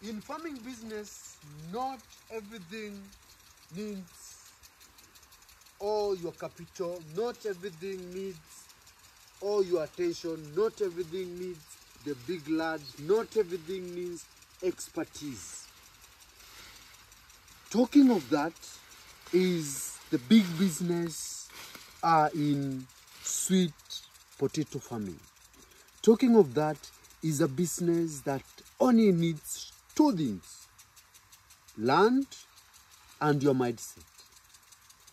In farming business, not everything needs all your capital, not everything needs all your attention, not everything needs the big land, not everything needs expertise. Talking of that is the big business in sweet potato farming. Talking of that is a business that only needs two things: land and your mindset.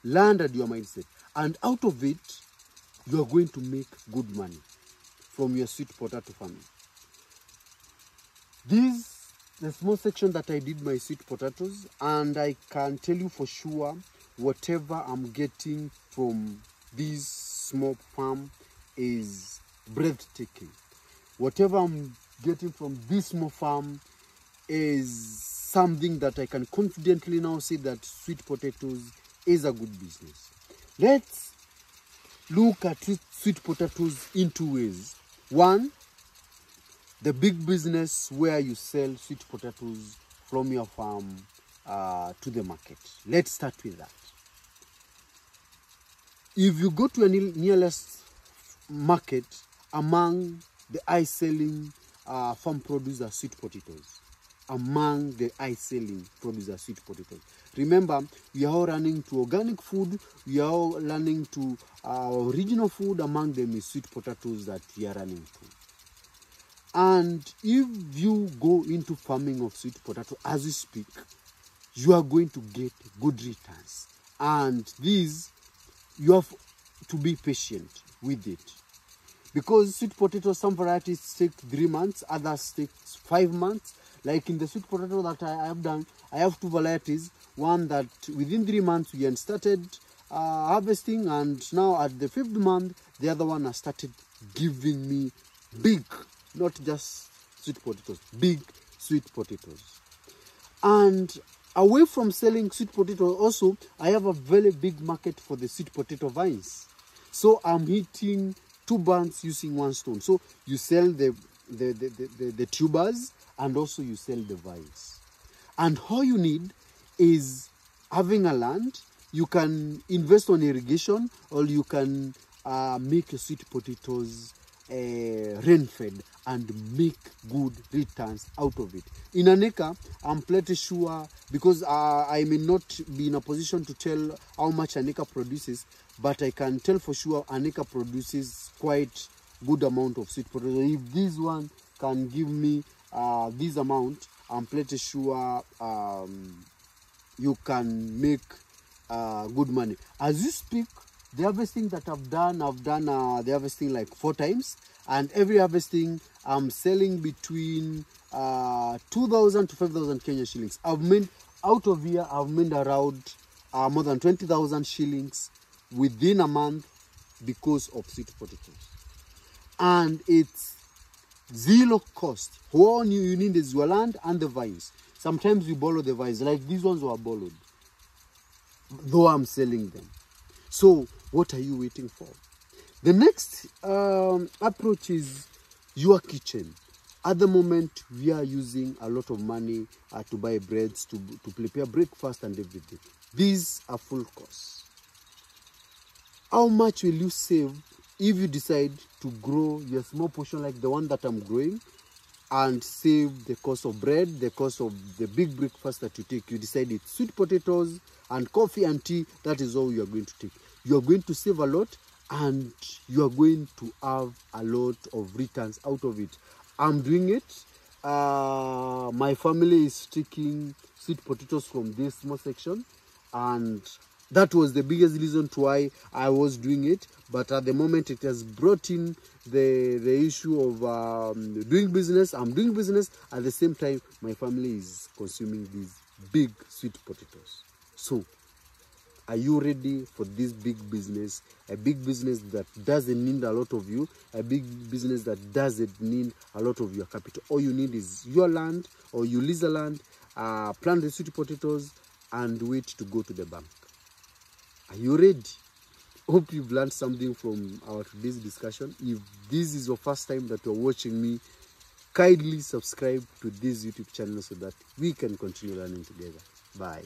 Land and your mindset. And out of it, you are going to make good money from your sweet potato farming. This is the small section that I did my sweet potatoes, and I can tell you for sure, whatever I'm getting from this small farm is breathtaking. Whatever I'm getting from this small farm is something that I can confidently now say that sweet potatoes is a good business. Let's look at sweet potatoes in two ways. One, the big business where you sell sweet potatoes from your farm to the market. Let's start with that. If you go to a nearest market, among the high-selling farm produce are sweet potatoes. Among the high-selling produce are sweet potatoes. Remember, we are all running to organic food. We are all running to original food. Among them is sweet potatoes that we are running to. And if you go into farming of sweet potato as we speak, you are going to get good returns. And these, you have to be patient with it. Because sweet potatoes, some varieties take 3 months, others take 5 months. Like in the sweet potato that I have done, I have two varieties. One that within 3 months we had started harvesting, and now at the 5th month, the other one has started giving me big, not just sweet potatoes, big sweet potatoes. And away from selling sweet potatoes, also, I have a very big market for the sweet potato vines. So I'm hitting 2 birds using 1 stone. So you sell the tubers, and also you sell the vines. And all you need is having a land. You can invest on irrigation, or you can make your sweet potatoes rain-fed and make good returns out of it. In an acre, I'm pretty sure, because I may not be in a position to tell how much an acre produces, but I can tell for sure an acre produces quite good amount of sweet potatoes. If this one can give me this amount, I'm pretty sure you can make good money. As you speak, the harvesting that I've done the harvesting like 4 times, and every harvesting I'm selling between 2,000 to 5,000 Kenya shillings. I've made out of here, I've made around more than 20,000 shillings within a month because of sweet potatoes. And it's zero cost. All you need is your land and the vines. Sometimes you borrow the vines, like these ones were borrowed, though I'm selling them. So what are you waiting for? The next approach is your kitchen. At the moment, we are using a lot of money to buy breads, to prepare breakfast and everything. These are full costs. How much will you save if you decide to grow your small portion like the one that I'm growing, and save the cost of bread, the cost of the big breakfast that you take? You decide it's sweet potatoes and coffee and tea. That is all you are going to take. You are going to save a lot, and you are going to have a lot of returns out of it. I'm doing it. My family is taking sweet potatoes from this small section, and that was the biggest reason to why I was doing it. But at the moment, it has brought in the issue of doing business. I'm doing business. At the same time, my family is consuming these big sweet potatoes. So, are you ready for this big business? A big business that doesn't need a lot of you. A big business that doesn't need a lot of your capital. All you need is your land, or you lease the land, plant the sweet potatoes, and wait to go to the bank. Are you ready? Hope you've learned something from our today's discussion. If this is your first time that you're watching me, Kindly subscribe to this YouTube channel so that we can continue learning together. Bye.